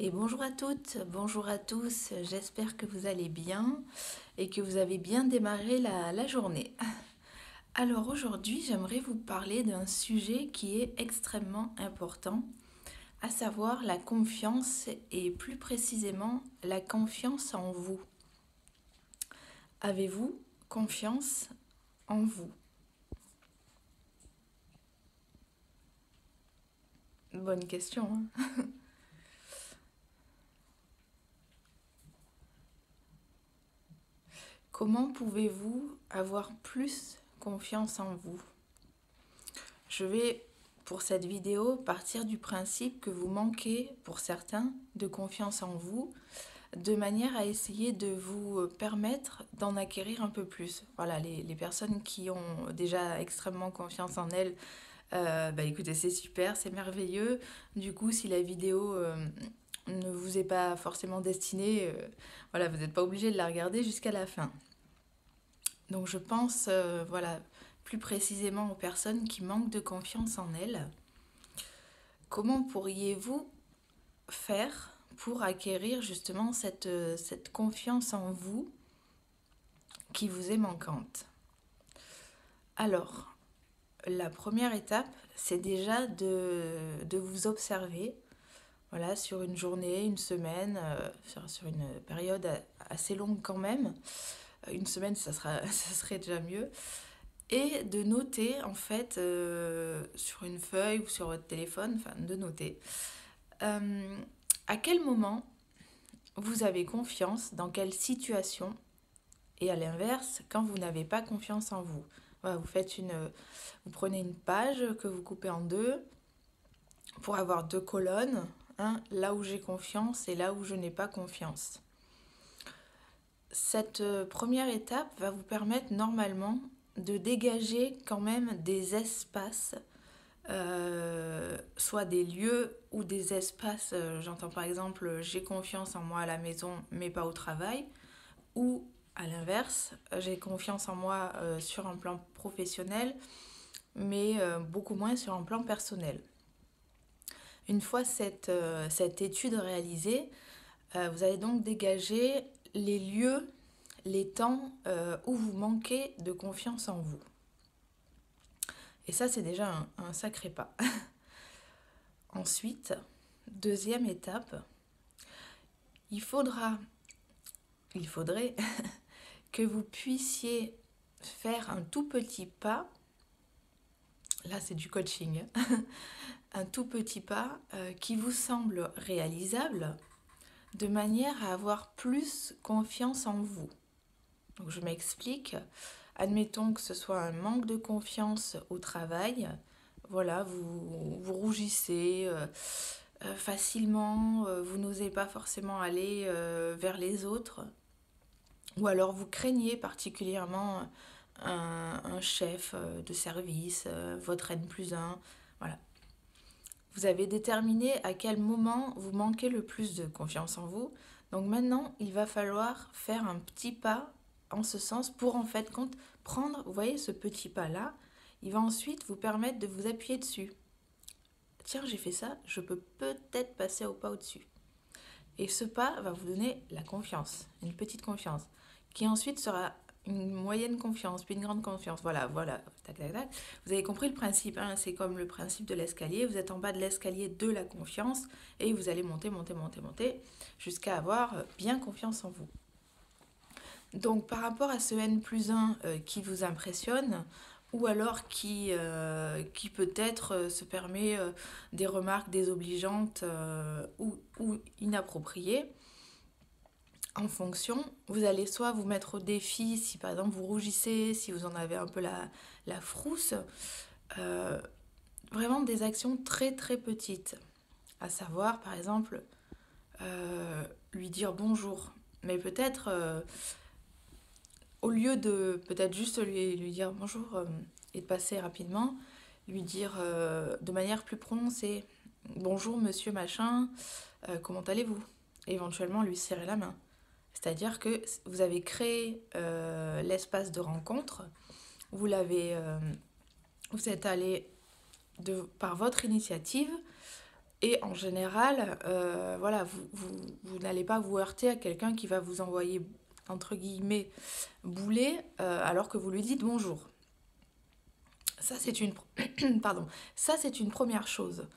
Et bonjour à toutes, bonjour à tous, j'espère que vous allez bien et que vous avez bien démarré la journée. Alors aujourd'hui, j'aimerais vous parler d'un sujet qui est extrêmement important, à savoir la confiance et plus précisément la confiance en vous. Avez-vous confiance en vous? Bonne question, hein. Comment pouvez-vous avoir plus confiance en vous? Je vais, pour cette vidéo, partir du principe que vous manquez, pour certains, de confiance en vous, de manière à essayer de vous permettre d'en acquérir un peu plus. Voilà, les personnes qui ont déjà extrêmement confiance en elles, écoutez, c'est super, c'est merveilleux. Du coup, si la vidéo ne vous est pas forcément destinée, voilà, vous n'êtes pas obligé de la regarder jusqu'à la fin. Donc je pense, voilà, plus précisément aux personnes qui manquent de confiance en elles. Comment pourriez-vous faire pour acquérir justement cette confiance en vous qui vous est manquante? Alors, la première étape, c'est déjà de vous observer, voilà, sur une journée, une semaine, sur une période assez longue quand même. Une semaine, ça serait déjà mieux. Et de noter, en fait, sur une feuille ou sur votre téléphone, enfin, de noter, à quel moment vous avez confiance, dans quelle situation, et à l'inverse, quand vous n'avez pas confiance en vous. Voilà, vous prenez une page que vous coupez en deux pour avoir deux colonnes, hein, là où j'ai confiance et là où je n'ai pas confiance. Cette première étape va vous permettre normalement de dégager quand même des espaces, soit des lieux ou des espaces, j'entends par exemple j'ai confiance en moi à la maison mais pas au travail, ou à l'inverse, j'ai confiance en moi sur un plan professionnel mais beaucoup moins sur un plan personnel. Une fois cette étude réalisée, vous allez donc dégager les lieux, les temps où vous manquez de confiance en vous. Et ça, c'est déjà un sacré pas. Ensuite, deuxième étape, il faudrait que vous puissiez faire un tout petit pas. Là, c'est du coaching. Un tout petit pas qui vous semble réalisable de manière à avoir plus confiance en vous. Donc, je m'explique. Admettons que ce soit un manque de confiance au travail. Voilà, vous rougissez facilement, vous n'osez pas forcément aller vers les autres. Ou alors vous craignez particulièrement un chef de service, votre N+1. Voilà. Vous avez déterminé à quel moment vous manquez le plus de confiance en vous. Donc maintenant, il va falloir faire un petit pas en ce sens pour en fait prendre, vous voyez ce petit pas-là, il va ensuite vous permettre de vous appuyer dessus. Tiens, j'ai fait ça, je peux peut-être passer au pas au-dessus. Et ce pas va vous donner la confiance, une petite confiance, qui ensuite sera une moyenne confiance, puis une grande confiance. Voilà, tac, tac, tac. Vous avez compris le principe, hein, c'est comme le principe de l'escalier. Vous êtes en bas de l'escalier de la confiance et vous allez monter, monter, monter, monter, jusqu'à avoir bien confiance en vous. Donc par rapport à ce N+1 qui vous impressionne, ou alors qui peut-être se permet des remarques désobligeantes ou inappropriées, en fonction, vous allez soit vous mettre au défi, si par exemple vous rougissez, si vous en avez un peu la frousse, vraiment des actions très très petites, à savoir par exemple lui dire bonjour, mais peut-être au lieu de peut-être juste lui dire bonjour et de passer rapidement, lui dire de manière plus prononcée bonjour monsieur machin, comment allez-vous? Et éventuellement lui serrer la main. C'est-à-dire que vous avez créé l'espace de rencontre, vous êtes allé par votre initiative Et en général, voilà, vous n'allez pas vous heurter à quelqu'un qui va vous envoyer, entre guillemets, bouler, alors que vous lui dites bonjour. Ça, c'est une, pardon, ça, c'est une première chose.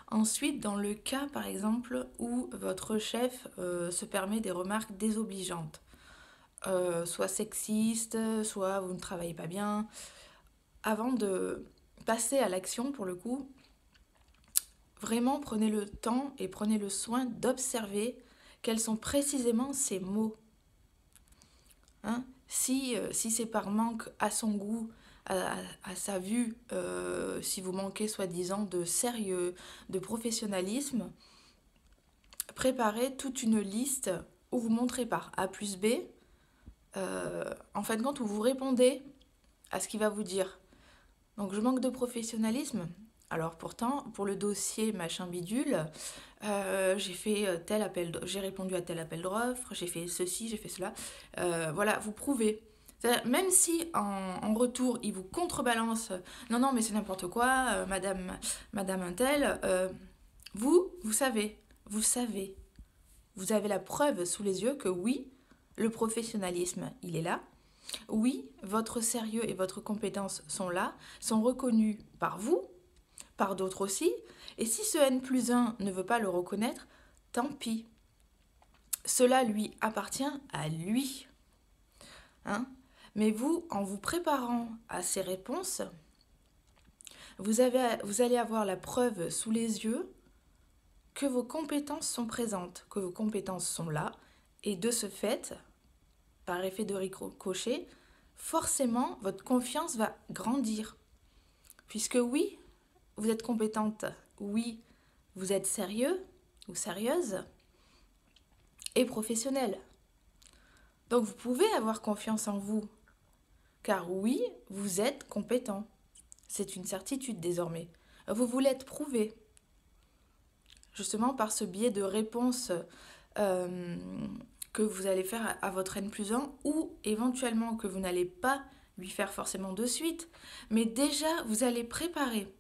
Ensuite, dans le cas, par exemple, où votre chef se permet des remarques désobligeantes, soit sexistes, soit vous ne travaillez pas bien, avant de passer à l'action, pour le coup, vraiment prenez le temps et prenez le soin d'observer quels sont précisément ces mots. Hein. Si c'est par manque à son goût, à sa vue, si vous manquez soi-disant de sérieux, de professionnalisme, préparez toute une liste où vous montrez par A plus B, en fin de compte, où vous répondez à ce qu'il va vous dire. Donc je manque de professionnalisme. Alors pourtant, pour le dossier machin bidule, j'ai fait j'ai répondu à tel appel d'offres, j'ai fait ceci, j'ai fait cela. Voilà, vous prouvez. Même si en retour, il vous contrebalance, non, non, mais c'est n'importe quoi, madame Untel, vous savez, vous avez la preuve sous les yeux que oui, le professionnalisme, il est là. Oui, votre sérieux et votre compétence sont là, sont reconnus par vous, par d'autres aussi, et si ce N+1 ne veut pas le reconnaître, tant pis. Cela lui appartient à lui. Hein. Mais vous, en vous préparant à ces réponses, vous allez avoir la preuve sous les yeux que vos compétences sont présentes, que vos compétences sont là, et de ce fait, par effet de ricochet, forcément, votre confiance va grandir. Puisque oui, vous êtes compétente, oui, vous êtes sérieux ou sérieuse et professionnelle. Donc vous pouvez avoir confiance en vous, car oui, vous êtes compétent. C'est une certitude désormais. Vous voulez être prouvé, justement par ce biais de réponse euh, que vous allez faire à votre N+1 ou éventuellement que vous n'allez pas lui faire forcément de suite, mais déjà vous allez préparer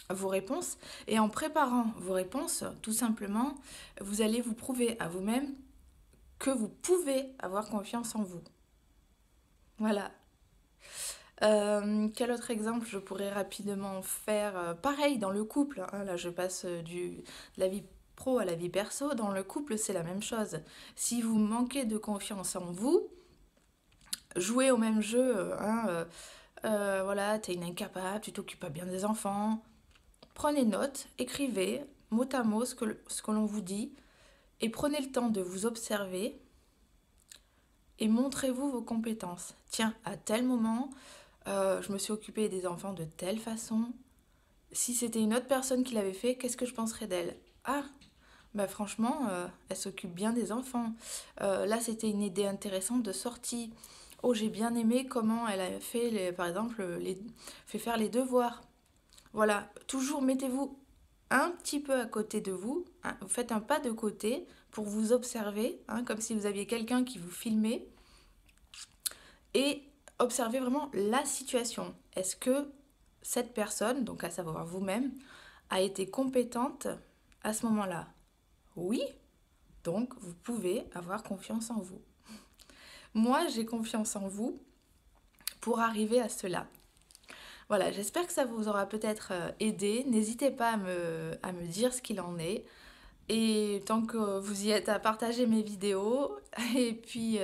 vos réponses et en préparant vos réponses, tout simplement, vous allez vous prouver à vous-même que vous pouvez avoir confiance en vous. Voilà. Quel autre exemple je pourrais rapidement faire pareil dans le couple, hein, là je passe de la vie pro à la vie perso. Dans le couple, c'est la même chose. Si vous manquez de confiance en vous, jouez au même jeu. Hein, voilà, t'es une incapable, tu t'occupes pas bien des enfants. Prenez note, écrivez mot à mot ce que l'on vous dit et prenez le temps de vous observer et montrez-vous vos compétences. Tiens, à tel moment, je me suis occupée des enfants de telle façon. Si c'était une autre personne qui l'avait fait, qu'est-ce que je penserais d'elle? Ah, bah franchement, elle s'occupe bien des enfants. Là, c'était une idée intéressante de sortie. Oh, j'ai bien aimé comment elle a fait, par exemple, fait faire les devoirs. Voilà, toujours mettez-vous un petit peu à côté de vous. Hein, vous faites un pas de côté pour vous observer, hein, comme si vous aviez quelqu'un qui vous filmait. Et observez vraiment la situation. Est-ce que cette personne, donc à savoir vous-même, a été compétente à ce moment-là? Oui, donc vous pouvez avoir confiance en vous. Moi, j'ai confiance en vous pour arriver à cela. Voilà, j'espère que ça vous aura peut-être aidé. N'hésitez pas à me dire ce qu'il en est. Et tant que vous y êtes, à partager mes vidéos. Et puis,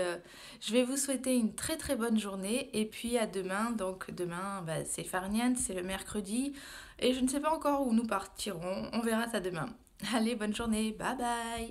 je vais vous souhaiter une très très bonne journée. Et puis à demain. Donc demain, bah, c'est Farniente, c'est le mercredi. Et je ne sais pas encore où nous partirons. On verra ça demain. Allez, bonne journée. Bye bye.